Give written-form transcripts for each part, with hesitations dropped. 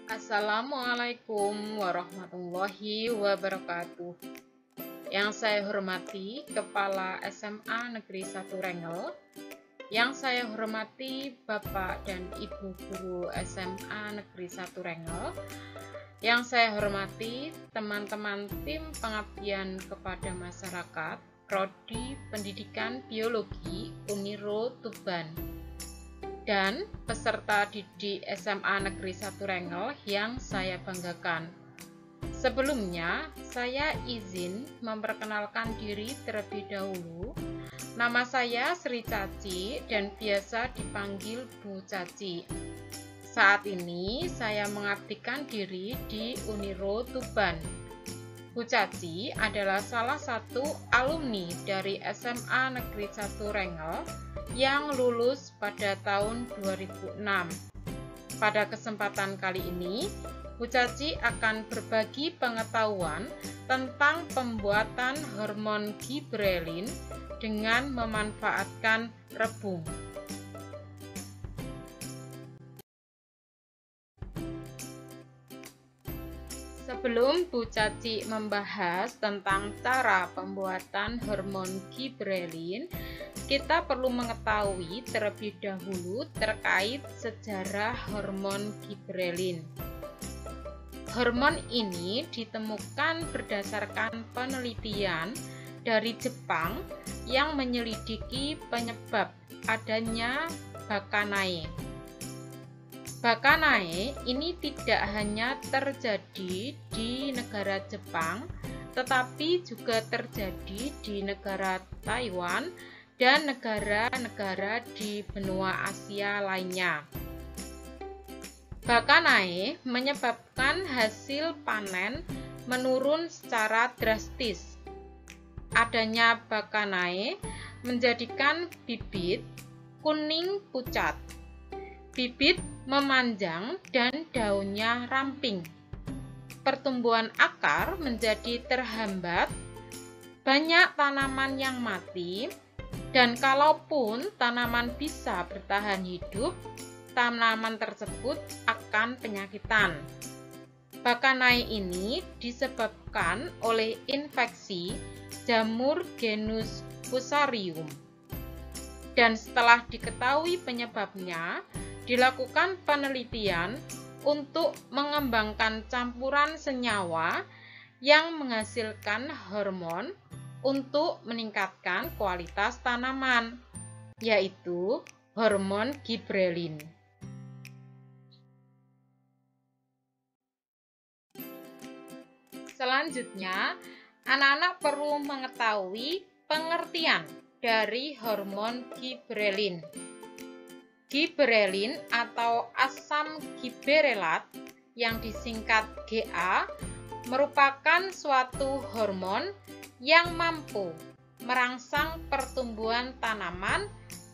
Assalamualaikum warahmatullahi wabarakatuh. Yang saya hormati Kepala SMA Negeri 1 Rengel, yang saya hormati Bapak dan Ibu Guru SMA Negeri 1 Rengel, yang saya hormati teman-teman tim pengabdian kepada masyarakat Prodi Pendidikan Biologi Uniro Tuban, dan peserta didik SMA Negeri 1 Rengel yang saya banggakan. Sebelumnya, saya izin memperkenalkan diri terlebih dahulu. Nama saya Sri Caci dan biasa dipanggil Bu Caci. Saat ini saya mengabdikan diri di Uniro Tuban. Bu Caci adalah salah satu alumni dari SMA Negeri 1 Rengel yang lulus pada tahun 2006. Pada kesempatan kali ini, Bu Caci akan berbagi pengetahuan tentang pembuatan hormon giberelin dengan memanfaatkan rebung. Sebelum Bu Caci membahas tentang cara pembuatan hormon giberelin, kita perlu mengetahui terlebih dahulu terkait sejarah hormon giberelin. Hormon ini ditemukan berdasarkan penelitian dari Jepang yang menyelidiki penyebab adanya Bakanae. Bakanae ini tidak hanya terjadi di negara Jepang, tetapi juga terjadi di negara Taiwan dan negara-negara di benua Asia lainnya. Bakanae menyebabkan hasil panen menurun secara drastis. Adanya Bakanae menjadikan bibit kuning pucat. Bibit memanjang dan daunnya ramping. Pertumbuhan akar menjadi terhambat, banyak tanaman yang mati, dan kalaupun tanaman bisa bertahan hidup, tanaman tersebut akan penyakitan. Bakanae ini disebabkan oleh infeksi jamur genus Fusarium. Dan setelah diketahui penyebabnya, dilakukan penelitian untuk mengembangkan campuran senyawa yang menghasilkan hormon untuk meningkatkan kualitas tanaman, yaitu hormon giberelin. Selanjutnya, anak-anak perlu mengetahui pengertian dari hormon giberelin. Giberelin atau asam giberelat yang disingkat GA merupakan suatu hormon yang mampu merangsang pertumbuhan tanaman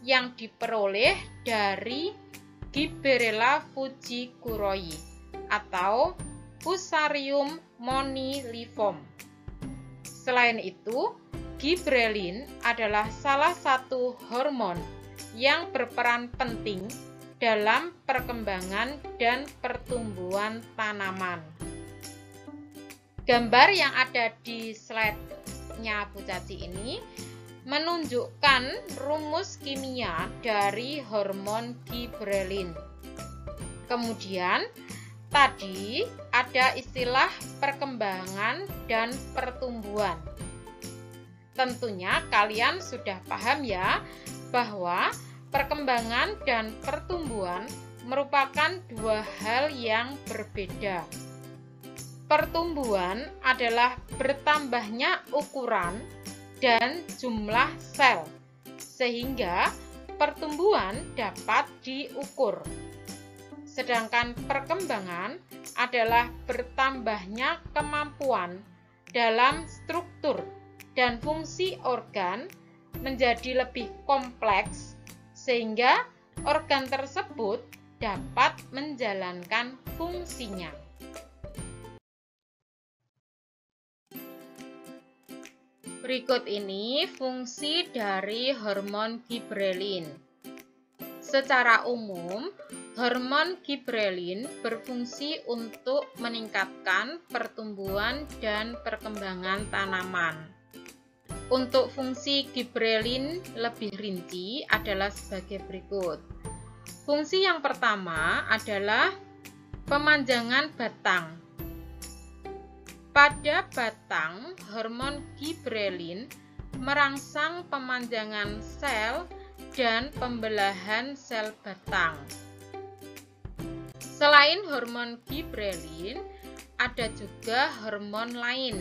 yang diperoleh dari Gibberella fujikuroi atau Fusarium moniliform. Selain itu, giberelin adalah salah satu hormon yang berperan penting dalam perkembangan dan pertumbuhan tanaman. Gambar yang ada di slide-nya Bu Caci ini menunjukkan rumus kimia dari hormon giberelin. Kemudian, tadi ada istilah perkembangan dan pertumbuhan. Tentunya kalian sudah paham ya, bahwa perkembangan dan pertumbuhan merupakan dua hal yang berbeda. Pertumbuhan adalah bertambahnya ukuran dan jumlah sel, sehingga pertumbuhan dapat diukur. Sedangkan perkembangan adalah bertambahnya kemampuan dalam struktur dan fungsi organ menjadi lebih kompleks, sehingga organ tersebut dapat menjalankan fungsinya. Berikut ini fungsi dari hormon giberelin. Secara umum, Hormon giberelin berfungsi untuk meningkatkan pertumbuhan dan perkembangan tanaman. Untuk fungsi giberelin lebih rinci adalah sebagai berikut. Fungsi yang pertama adalah pemanjangan batang. Pada batang, hormon giberelin merangsang pemanjangan sel dan pembelahan sel batang. Selain hormon giberelin, ada juga hormon lain,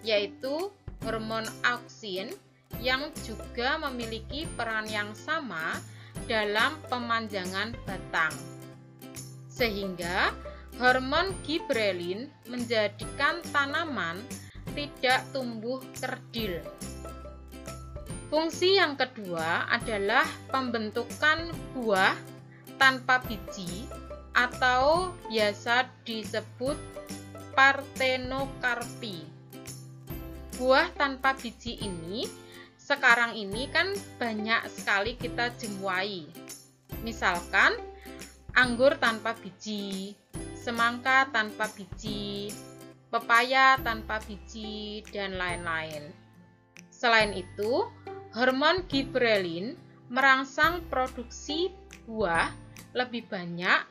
yaitu hormon auksin yang juga memiliki peran yang sama dalam pemanjangan batang. Sehingga hormon giberelin menjadikan tanaman tidak tumbuh kerdil. Fungsi yang kedua adalah pembentukan buah tanpa biji atau biasa disebut partenokarpi. Buah tanpa biji ini sekarang ini kan banyak sekali kita jumpai. Misalkan anggur tanpa biji, semangka tanpa biji, pepaya tanpa biji, dan lain-lain. Selain itu, hormon giberelin merangsang produksi buah lebih banyak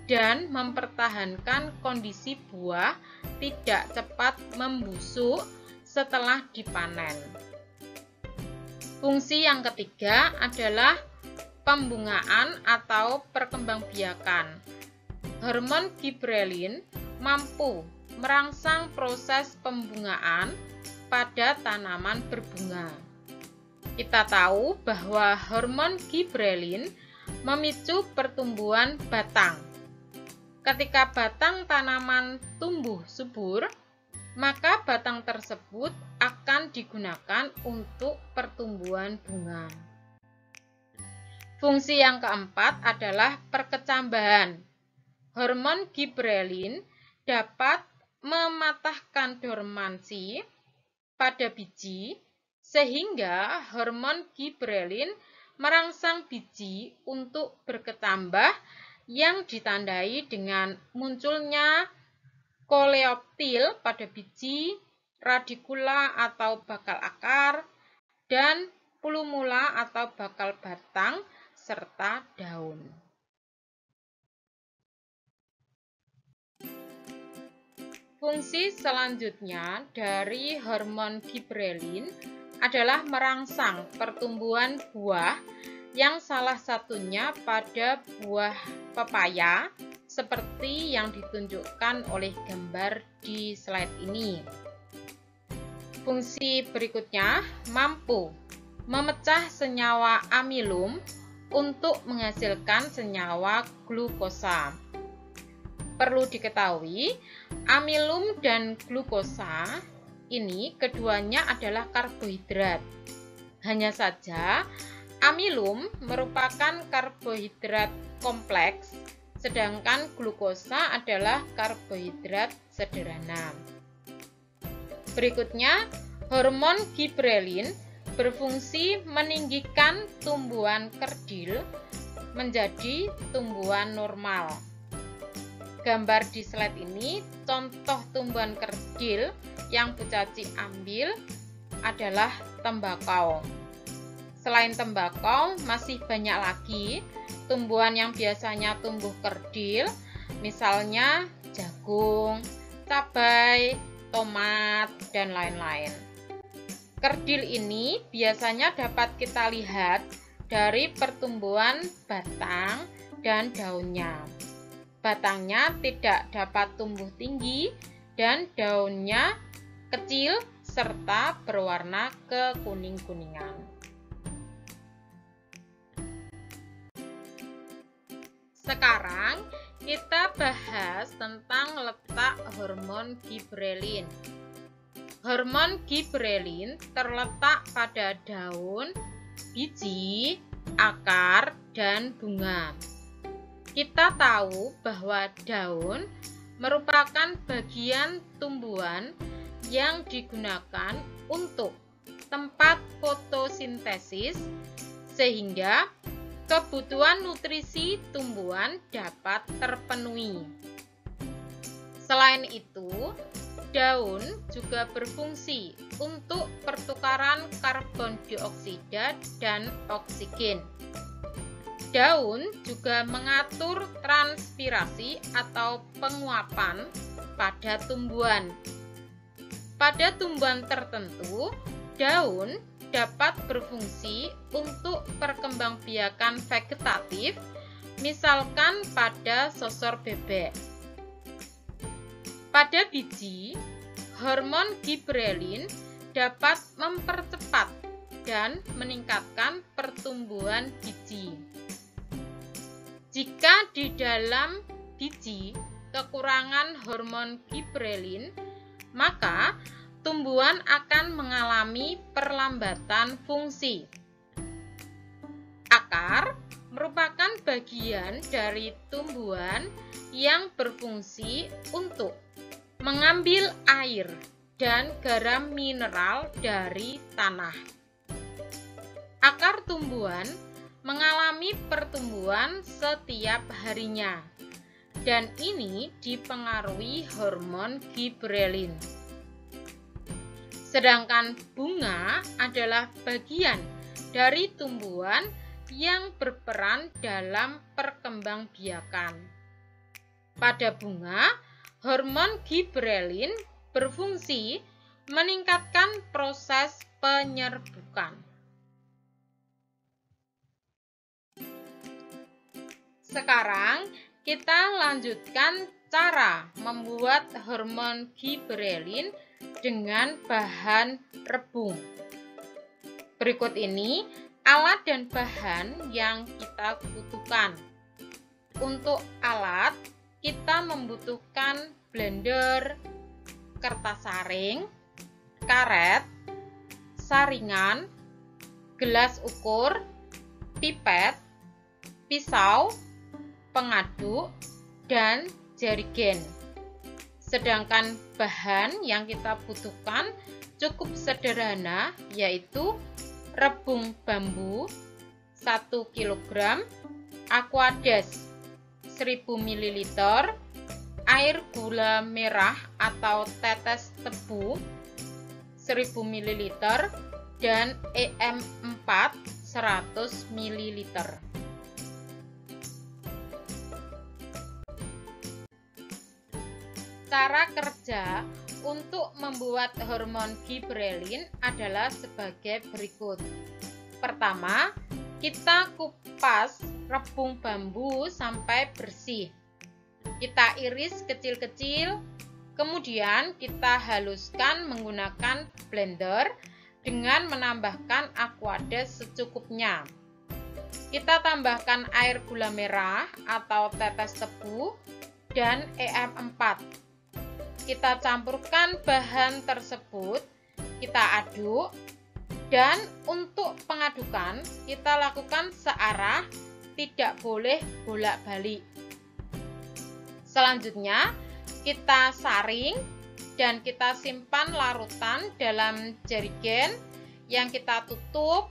dan mempertahankan kondisi buah tidak cepat membusuk setelah dipanen. Fungsi yang ketiga adalah pembungaan atau perkembangbiakan. Hormon giberelin mampu merangsang proses pembungaan pada tanaman berbunga. Kita tahu bahwa hormon giberelin memicu pertumbuhan batang. Ketika batang tanaman tumbuh subur, maka batang tersebut akan digunakan untuk pertumbuhan bunga. Fungsi yang keempat adalah perkecambahan. Hormon giberelin dapat mematahkan dormansi pada biji, sehingga hormon giberelin merangsang biji untuk berkecambah yang ditandai dengan munculnya koleoptil pada biji, radikula atau bakal akar, dan plumula atau bakal batang, serta daun. Fungsi selanjutnya dari hormon giberelin adalah merangsang pertumbuhan buah yang salah satunya pada buah pepaya seperti yang ditunjukkan oleh gambar di slide ini. Fungsi berikutnya mampu memecah senyawa amilum untuk menghasilkan senyawa glukosa. Perlu diketahui, amilum dan glukosa ini keduanya adalah karbohidrat. Hanya saja, amilum merupakan karbohidrat kompleks, sedangkan glukosa adalah karbohidrat sederhana. Berikutnya, hormon giberelin berfungsi meninggikan tumbuhan kerdil menjadi tumbuhan normal. Gambar di slide ini contoh tumbuhan kerdil yang Bu Caci ambil adalah tembakau. Selain tembakau, masih banyak lagi tumbuhan yang biasanya tumbuh kerdil, misalnya jagung, cabai, tomat, dan lain-lain. Kerdil ini biasanya dapat kita lihat dari pertumbuhan batang dan daunnya. Batangnya tidak dapat tumbuh tinggi dan daunnya kecil serta berwarna kekuning-kuningan. Sekarang kita bahas tentang letak hormon giberelin. Hormon giberelin terletak pada daun, biji, akar, dan bunga. Kita tahu bahwa daun merupakan bagian tumbuhan yang digunakan untuk tempat fotosintesis, sehingga kebutuhan nutrisi tumbuhan dapat terpenuhi. Selain itu, daun juga berfungsi untuk pertukaran karbon dioksida dan oksigen. Daun juga mengatur transpirasi atau penguapan pada tumbuhan. Pada tumbuhan tertentu, daun dapat berfungsi untuk perkembangbiakan vegetatif, misalkan pada sosor bebek. Pada biji, hormon giberelin dapat mempercepat dan meningkatkan pertumbuhan biji. Jika di dalam biji kekurangan hormon giberelin, maka tumbuhan akan mengalami perlambatan fungsi. Akar merupakan bagian dari tumbuhan yang berfungsi untuk mengambil air dan garam mineral dari tanah. Akar tumbuhan mengalami pertumbuhan setiap harinya, dan ini dipengaruhi hormon giberelin. Sedangkan bunga adalah bagian dari tumbuhan yang berperan dalam perkembangbiakan. Pada bunga, hormon giberelin berfungsi meningkatkan proses penyerbukan. Sekarang kita lanjutkan cara membuat hormon giberelin dengan bahan rebung. Berikut ini alat dan bahan yang kita butuhkan. Untuk alat, kita membutuhkan blender, kertas saring, karet, saringan, gelas ukur, pipet, pisau, pengaduk, dan jerigen. Sedangkan bahan yang kita butuhkan cukup sederhana, yaitu rebung bambu 1 kg, aquades 1000 ml, air gula merah atau tetes tebu 1000 ml, dan EM4 100 ml. Cara kerja untuk membuat hormon giberelin adalah sebagai berikut. Pertama, kita kupas rebung bambu sampai bersih. Kita iris kecil-kecil, kemudian kita haluskan menggunakan blender dengan menambahkan aquades secukupnya. Kita tambahkan air gula merah atau tetes tebu dan EM4. Kita campurkan bahan tersebut, kita aduk, dan untuk pengadukan kita lakukan searah, tidak boleh bolak-balik. Selanjutnya kita saring dan kita simpan larutan dalam jerigen yang kita tutup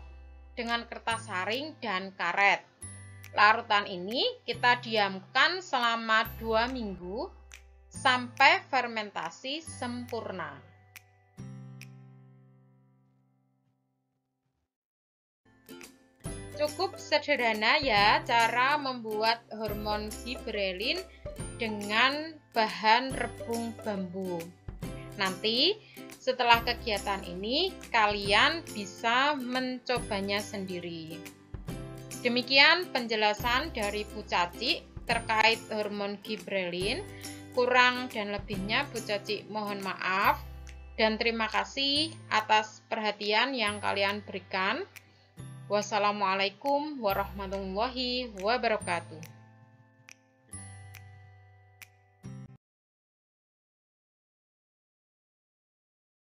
dengan kertas saring dan karet. Larutan ini kita diamkan selama 2 minggu sampai fermentasi sempurna. Cukup sederhana ya cara membuat hormon giberelin dengan bahan rebung bambu. Nanti setelah kegiatan ini kalian bisa mencobanya sendiri. Demikian penjelasan dari Bu Caci terkait hormon giberelin. Kurang dan lebihnya Bu Caci mohon maaf, dan terima kasih atas perhatian yang kalian berikan. Wassalamualaikum warahmatullahi wabarakatuh.